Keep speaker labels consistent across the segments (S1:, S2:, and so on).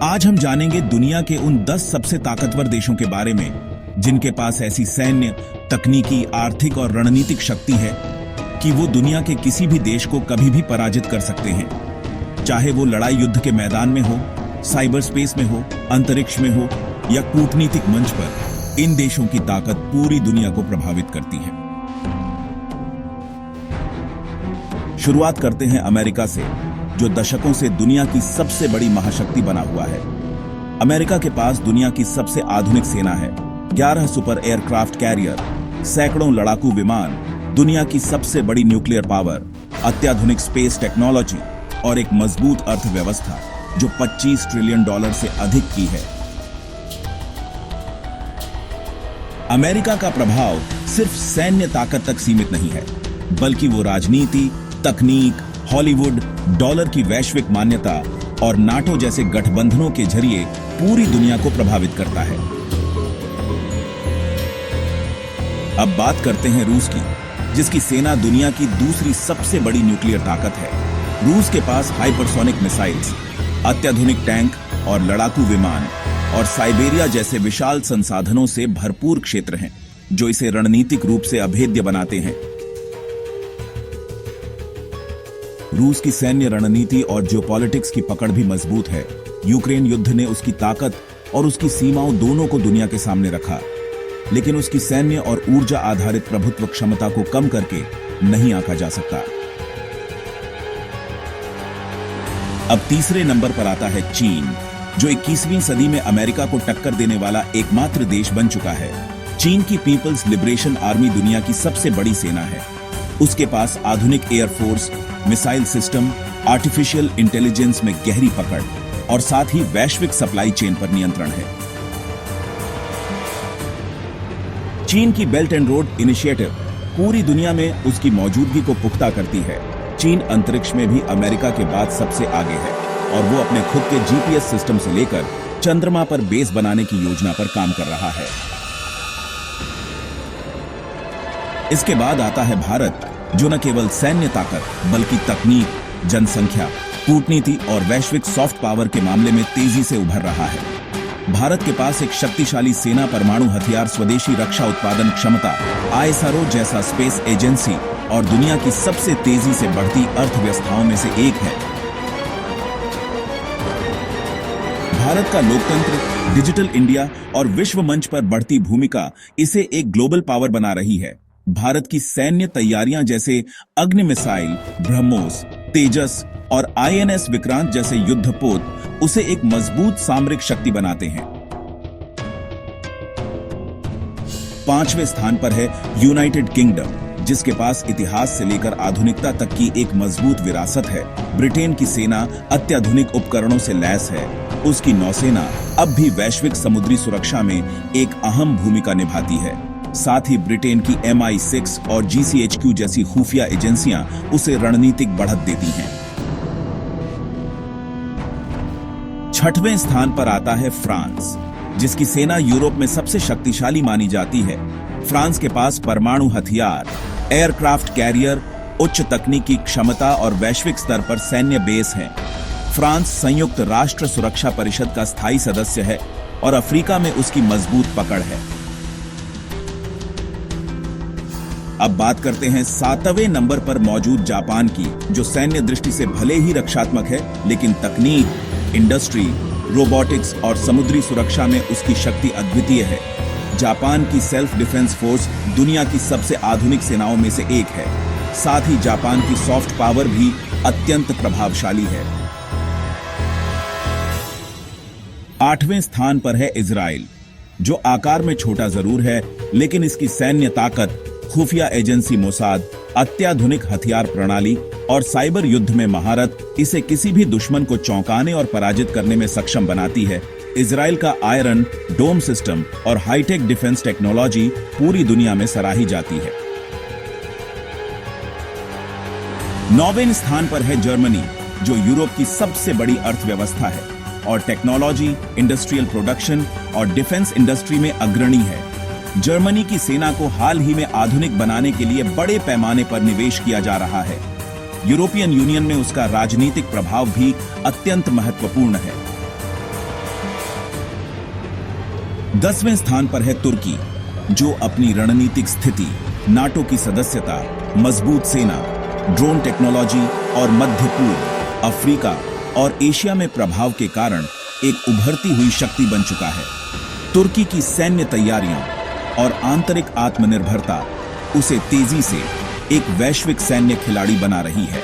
S1: आज हम जानेंगे दुनिया के उन 10 सबसे ताकतवर देशों के बारे में जिनके पास ऐसी सैन्य, तकनीकी, आर्थिक और रणनीतिक शक्ति है कि वो दुनिया के किसी भी देश को कभी भी पराजित कर सकते हैं। चाहे वो लड़ाई युद्ध के मैदान में हो, साइबर स्पेस में हो, अंतरिक्ष में हो या कूटनीतिक मंच पर, इन देशों की ताकत पूरी दुनिया को प्रभावित करती है। शुरुआत करते हैं अमेरिका से, जो दशकों से दुनिया की सबसे बड़ी महाशक्ति बना हुआ है। अमेरिका के पास दुनिया की सबसे आधुनिक सेना है, 11 सुपर एयरक्राफ्ट कैरियर, सैकड़ों लड़ाकू विमान, दुनिया की सबसे बड़ी न्यूक्लियर पावर, अत्याधुनिक स्पेस टेक्नोलॉजी और एक मजबूत अर्थव्यवस्था जो $25 ट्रिलियन से अधिक की है। अमेरिका का प्रभाव सिर्फ सैन्य ताकत तक सीमित नहीं है, बल्कि वो राजनीति, तकनीक, हॉलीवुड, डॉलर की वैश्विक मान्यता और नाटो जैसे गठबंधनों के जरिए पूरी दुनिया को प्रभावित करता है। अब बात करते हैं रूस की, जिसकी सेना दुनिया की दूसरी सबसे बड़ी न्यूक्लियर ताकत है। रूस के पास हाइपरसोनिक मिसाइल्स, अत्याधुनिक टैंक और लड़ाकू विमान और साइबेरिया जैसे विशाल संसाधनों से भरपूर क्षेत्र हैं, जो इसे रणनीतिक रूप से अभेद्य बनाते हैं। रूस की सैन्य रणनीति और जियोपॉलिटिक्स की पकड़ भी मजबूत है। यूक्रेन युद्ध ने उसकी ताकत और उसकी सीमाओं दोनों को दुनिया के सामने रखा, लेकिन उसकी सैन्य और ऊर्जा आधारित प्रभुत्व क्षमता को कम करके नहीं आंका जा सकता। अब तीसरे नंबर पर आता है चीन, जो 21वीं सदी में अमेरिका को टक्कर देने वाला एकमात्र देश बन चुका है। चीन की पीपल्स लिबरेशन आर्मी दुनिया की सबसे बड़ी सेना है। उसके पास आधुनिक air force, missile system, artificial intelligence में गहरी पकड़ और साथ ही वैश्विक सप्लाई चेन पर नियंत्रण है। चीन की बेल्ट एंड रोड इनिशिएटिव पूरी दुनिया में उसकी मौजूदगी को पुख्ता करती है। चीन अंतरिक्ष में भी अमेरिका के बाद सबसे आगे है और वो अपने खुद के जीपीएस सिस्टम से लेकर चंद्रमा पर बेस बनाने की योजना पर काम कर रहा है। इसके बाद आता है भारत, जो न केवल सैन्य ताकत बल्कि तकनीक, जनसंख्या, कूटनीति और वैश्विक सॉफ्ट पावर के मामले में तेजी से उभर रहा है। भारत के पास एक शक्तिशाली सेना, परमाणु हथियार, स्वदेशी रक्षा उत्पादन क्षमता, ISRO जैसा स्पेस एजेंसी और दुनिया की सबसे तेजी से बढ़ती अर्थव्यवस्थाओं में से एक है। भारत का लोकतंत्र, डिजिटल इंडिया और विश्व मंच पर बढ़ती भूमिका इसे एक ग्लोबल पावर बना रही है। भारत की सैन्य तैयारियां जैसे अग्नि मिसाइल, ब्रह्मोस, तेजस और INS विक्रांत जैसे युद्धपोत उसे एक मजबूत सामरिक शक्ति बनाते हैं। 5वें स्थान पर है यूनाइटेड किंगडम, जिसके पास इतिहास से लेकर आधुनिकता तक की एक मजबूत विरासत है। ब्रिटेन की सेना अत्याधुनिक उपकरणों से लैस है। उसकी नौसेना अब भी वैश्विक समुद्री सुरक्षा में एक अहम भूमिका निभाती है। साथ ही ब्रिटेन की MI6 और GCHQ जैसी खुफिया एजेंसियां उसे रणनीतिक बढ़त देती हैं। 6वें स्थान पर आता है फ्रांस, जिसकी सेना यूरोप में सबसे शक्तिशाली मानी जाती है। फ्रांस के पास परमाणु हथियार, एयरक्राफ्ट कैरियर, उच्च तकनीकी क्षमता और वैश्विक स्तर पर सैन्य बेस हैं। फ्रांस संयुक्त राष्ट्र सुरक्षा परिषद का स्थायी सदस्य है और अफ्रीका में उसकी मजबूत पकड़ है। अब बात करते हैं 7वें नंबर पर मौजूद जापान की, जो सैन्य दृष्टि से भले ही रक्षात्मक है, लेकिन तकनीक, इंडस्ट्री, रोबोटिक्स और समुद्री सुरक्षा में उसकी शक्ति अद्वितीय है। जापान की सेल्फ डिफेंस फोर्स दुनिया की सबसे आधुनिक सेनाओं में से एक है। साथ ही जापान की सॉफ्ट पावर भी अत्यंत प्रभावशाली है। 8वें स्थान पर है इजराइल, जो आकार में छोटा जरूर है, लेकिन इसकी सैन्य ताकत, खुफिया एजेंसी मोसाद, अत्याधुनिक हथियार प्रणाली और साइबर युद्ध में महारत इसे किसी भी दुश्मन को चौंकाने और पराजित करने में सक्षम बनाती है। इजराइल का आयरन डोम सिस्टम और हाईटेक डिफेंस टेक्नोलॉजी पूरी दुनिया में सराही जाती है। 9वें स्थान पर है जर्मनी, जो यूरोप की सबसे बड़ी अर्थव्यवस्था है और टेक्नोलॉजी, इंडस्ट्रियल प्रोडक्शन और डिफेंस इंडस्ट्री में अग्रणी है। जर्मनी की सेना को हाल ही में आधुनिक बनाने के लिए बड़े पैमाने पर निवेश किया जा रहा है। यूरोपियन यूनियन में उसका राजनीतिक प्रभाव भी अत्यंत महत्वपूर्ण है। 10वें स्थान पर है तुर्की, जो अपनी रणनीतिक स्थिति, नाटो की सदस्यता, मजबूत सेना, ड्रोन टेक्नोलॉजी और मध्य पूर्व, अफ्रीका और एशिया में प्रभाव के कारण एक उभरती हुई शक्ति बन चुका है। तुर्की की सैन्य तैयारियां और आंतरिक आत्मनिर्भरता उसे तेजी से एक वैश्विक सैन्य खिलाड़ी बना रही है।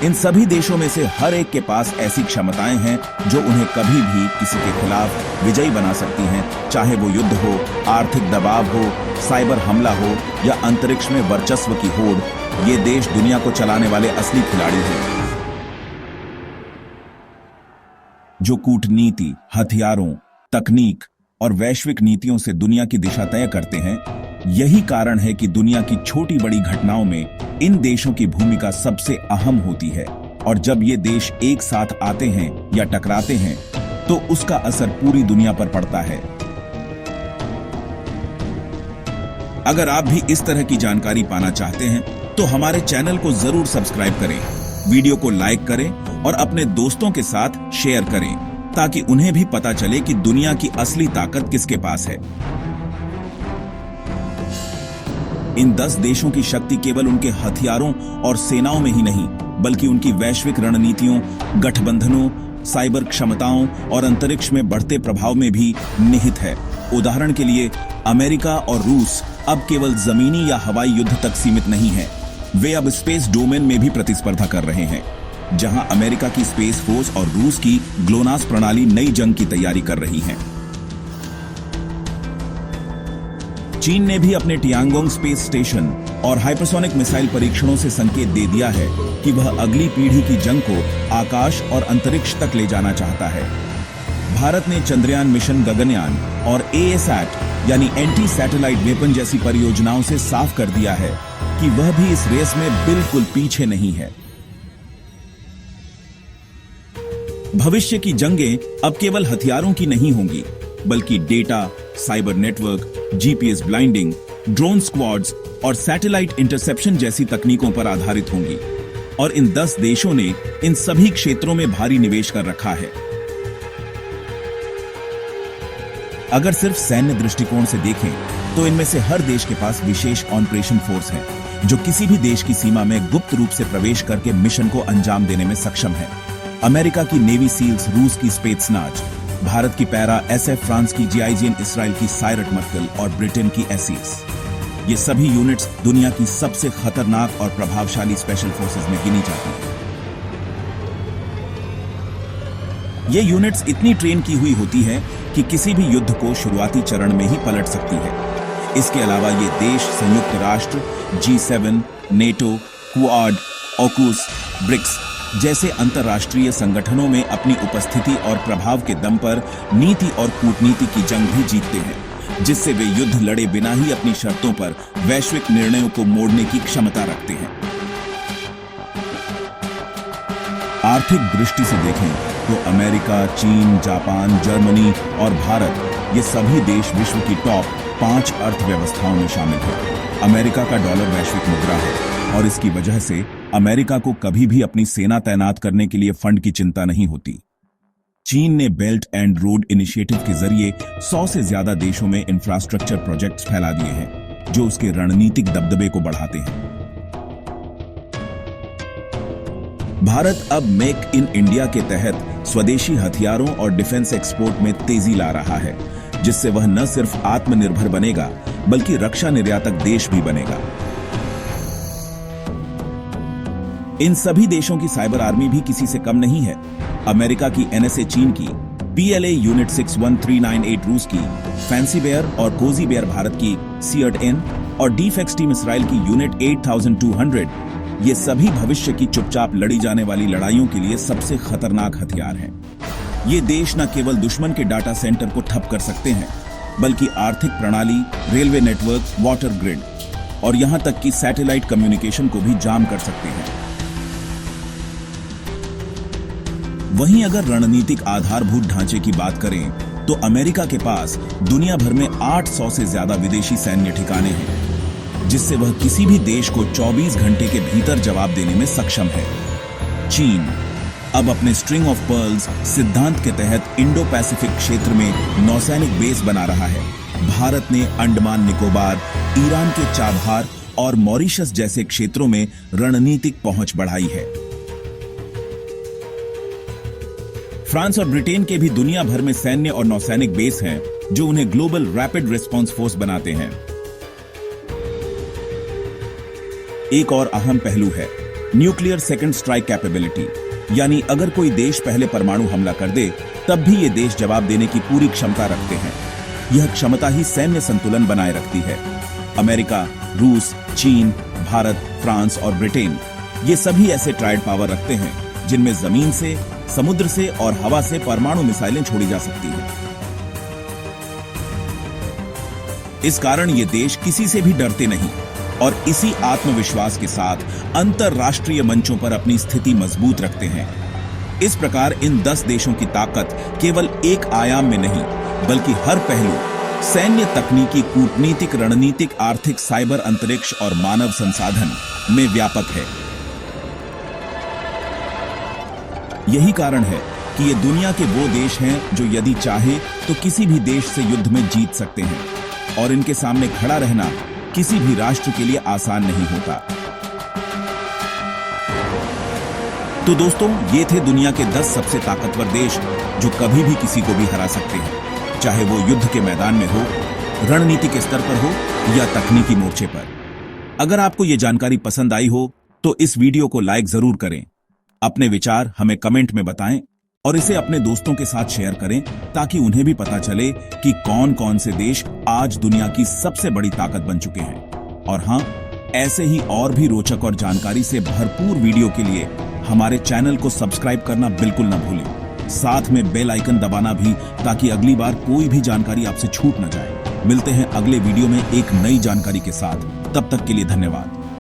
S1: इन सभी देशों में से हर एक के पास ऐसी क्षमताएं हैं जो उन्हें कभी भी किसी के खिलाफ विजयी बना सकती हैं, चाहे वो युद्ध हो, आर्थिक दबाव हो, साइबर हमला हो या अंतरिक्ष में वर्चस्व की होड़। ये देश दुनिया को चलाने वाले असली खिलाड़ी हैं, जो कूटनीति, हथियारों, तकनीक और वैश्विक नीतियों से दुनिया की दिशा तय करते हैं। यही कारण है कि दुनिया की छोटी बड़ी घटनाओं में इन देशों की भूमिका सबसे अहम होती है, और जब ये देश एक साथ आते हैं या टकराते हैं तो उसका असर पूरी दुनिया पर पड़ता है। अगर आप भी इस तरह की जानकारी पाना चाहते हैं तो हमारे चैनल को जरूर सब्सक्राइब करें, वीडियो को लाइक करें और अपने दोस्तों के साथ शेयर करें, ताकि उन्हें भी पता चले कि दुनिया की असली ताकत किसके पास है। इन 10 देशों की शक्ति केवल उनके हथियारों और सेनाओं में ही नहीं, बल्कि उनकी वैश्विक रणनीतियों, गठबंधनों, साइबर क्षमताओं और अंतरिक्ष में बढ़ते प्रभाव में भी निहित है। उदाहरण के लिए, अमेरिका और रूस अब केवल जमीनी या हवाई युद्ध तक सीमित नहीं है, वे अब स्पेस डोमेन में भी प्रतिस्पर्धा कर रहे हैं, जहां अमेरिका की स्पेस फोर्स और रूस की ग्लोनास प्रणाली नई जंग की तैयारी कर रही हैं। चीन ने भी अपने टियांगोंग स्पेस स्टेशन और हाइपरसोनिक मिसाइल परीक्षणों से संकेत दे दिया है कि वह अगली पीढ़ी की जंग को आकाश और अंतरिक्ष तक ले जाना चाहता है। भारत ने चंद्रयान मिशन, गगनयान और एएसैट यानी एंटी सैटेलाइट वेपन जैसी परियोजनाओं से साफ कर दिया है कि वह भी इस रेस में बिल्कुल पीछे नहीं है। भविष्य की जंगें अब केवल हथियारों की नहीं होंगी, बल्कि data, cyber network, GPS blinding, drone squads और सैटेलाइट इंटरसेप्शन जैसी तकनीकों पर आधारित होंगी, और इन 10 देशों ने इन सभी क्षेत्रों में भारी निवेश कर रखा है। अगर सिर्फ सैन्य दृष्टिकोण से देखें तो इनमें से हर देश के पास विशेष ऑपरेशन फोर्स है, जो किसी भी देश की सीमा में गुप्त रूप से प्रवेश करके मिशन को अंजाम देने में सक्षम है। अमेरिका की नेवी सील्स, रूस की स्पेत्सनाज, भारत की पैरा एसएफ, फ्रांस की जीआईजीएन, इसराइल की सायरट मर्कल और ब्रिटेन की एसईएस। ये सभी यूनिट्स दुनिया की सबसे खतरनाक और प्रभावशाली स्पेशल फोर्सेस में गिनी जाती हैं। ये यूनिट्स इतनी ट्रेन की हुई होती है कि किसी भी युद्ध को शुरुआती चरण में ही पलट सकती है। इसके अलावा ये देश संयुक्त राष्ट्र, G7, नेटो, क्वाड, ऑकूस, ब्रिक्स जैसे अंतर्राष्ट्रीय संगठनों में अपनी उपस्थिति और प्रभाव के दम पर नीति और कूटनीति की जंग भी जीतते हैं, जिससे वे युद्ध लड़े बिना ही अपनी शर्तों पर वैश्विक निर्णयों को मोड़ने की क्षमता रखते हैं। आर्थिक दृष्टि से देखें तो अमेरिका, चीन, जापान, जर्मनी और भारत ये सभी देश विश्व की टॉप 5 अर्थव्यवस्थाओं में शामिल हैं। अमेरिका का डॉलर वैश्विक मुद्रा है और इसकी वजह से अमेरिका को कभी भी अपनी सेना तैनात करने के लिए फंड की चिंता नहीं होती। चीन ने बेल्ट एंड रोड इनिशिएटिव के जरिए 100 से ज्यादा देशों में इंफ्रास्ट्रक्चर प्रोजेक्ट्स फैला दिए हैं, जो उसके रणनीतिक दबदबे को बढ़ाते हैं। भारत अब मेक इन इंडिया के तहत स्वदेशी हथियारों और डिफेंस एक्सपोर्ट में तेजी ला रहा है, जिससे वह न सिर्फ आत्मनिर्भर बनेगा बल्कि रक्षा निर्यातक देश भी बनेगा। इन सभी देशों की साइबर आर्मी भी किसी से कम नहीं है। अमेरिका की एनएसए चीन की, पीएलए यूनिट 61398 रूस की, फैंसी बेयर और कोजी बेयर भारत की, सीएटएन और डीफेक्स टीम इसराइल की यूनिट 8200, ये सभी भविष्य की चुपचाप लड़ी जाने वाली लड़ाइयों के लिए सबसे खतरनाक हथियार हैं। ये देश न केवल दुश्मन के डाटा सेंटर को ठप कर सकते हैं, बल्कि आर्थिक प्रणाली, रेलवे नेटवर्क, वाटर ग्रिड और यहां तक कि सैटेलाइट कम्युनिकेशन को भी जाम कर सकते हैं। वहीं अगर रणनीतिक आधारभूत ढांचे की बात करें तो अमेरिका के पास दुनिया भर में 800 से ज्यादा विदेशी सैन्य ठिकाने हैं, जिससे वह किसी भी देश को 24 घंटे के भीतर जवाब देने में सक्षम है। चीन अब अपने स्ट्रिंग ऑफ पर्ल्स सिद्धांत के तहत इंडो पैसिफिक क्षेत्र में नौसैनिक बेस बना रहा है। भारत ने अंडमान निकोबार, ईरान के चाबहार और मॉरिशस जैसे क्षेत्रों में रणनीतिक पहुंच बढ़ाई है। फ्रांस और ब्रिटेन के भी दुनिया भर में सैन्य और नौसैनिक बेस हैं, जो उन्हें ग्लोबल रैपिड रिस्पांस फोर्स बनाते हैं। एक और अहम पहलू है न्यूक्लियर सेकंड स्ट्राइक कैपेबिलिटी, यानी अगर कोई देश पहले परमाणु हमला कर दे तब भी ये देश जवाब देने की पूरी क्षमता रखते हैं। यह क्षमता ही सैन्य संतुलन बनाए रखती है। अमेरिका, रूस, चीन, भारत, फ्रांस और ब्रिटेन ये सभी ऐसे ट्राइड पावर रखते हैं जिनमें जमीन से, समुद्र से और हवा से परमाणु मिसाइलें छोड़ी जा सकती हैं। इस कारण ये देश किसी से भी डरते नहीं और इसी आत्मविश्वास के साथ अंतरराष्ट्रीय मंचों पर अपनी स्थिति मजबूत रखते हैं। इस प्रकार इन 10 देशों की ताकत केवल एक आयाम में नहीं, बल्कि हर पहलू सैन्य, तकनीकी, कूटनीतिक, रणनीतिक, आर्थिक, साइबर, अंतरिक्ष और मानव संसाधन में व्यापक है। यही कारण है कि ये दुनिया के वो देश हैं जो यदि चाहे तो किसी भी देश से युद्ध में जीत सकते हैं और इनके सामने खड़ा रहना किसी भी राष्ट्र के लिए आसान नहीं होता। तो दोस्तों, ये थे दुनिया के 10 सबसे ताकतवर देश जो कभी भी किसी को भी हरा सकते हैं, चाहे वो युद्ध के मैदान में हो, रणनीति के स्तर पर हो या तकनीकी मोर्चे पर। अगर आपको ये जानकारी पसंद आई हो तो इस वीडियो को लाइक जरूर करें, अपने विचार हमें कमेंट में बताएं और इसे अपने दोस्तों के साथ शेयर करें ताकि उन्हें भी पता चले कि कौन कौन से देश आज दुनिया की सबसे बड़ी ताकत बन चुके हैं। और हां, ऐसे ही और भी रोचक और जानकारी से भरपूर वीडियो के लिए हमारे चैनल को सब्सक्राइब करना बिल्कुल न भूलें। साथ में बेल आइकन दबाना भी, ताकि अगली बार कोई भी जानकारी आपसे छूट न जाए। मिलते हैं अगले वीडियो में एक नई जानकारी के साथ। तब तक के लिए धन्यवाद।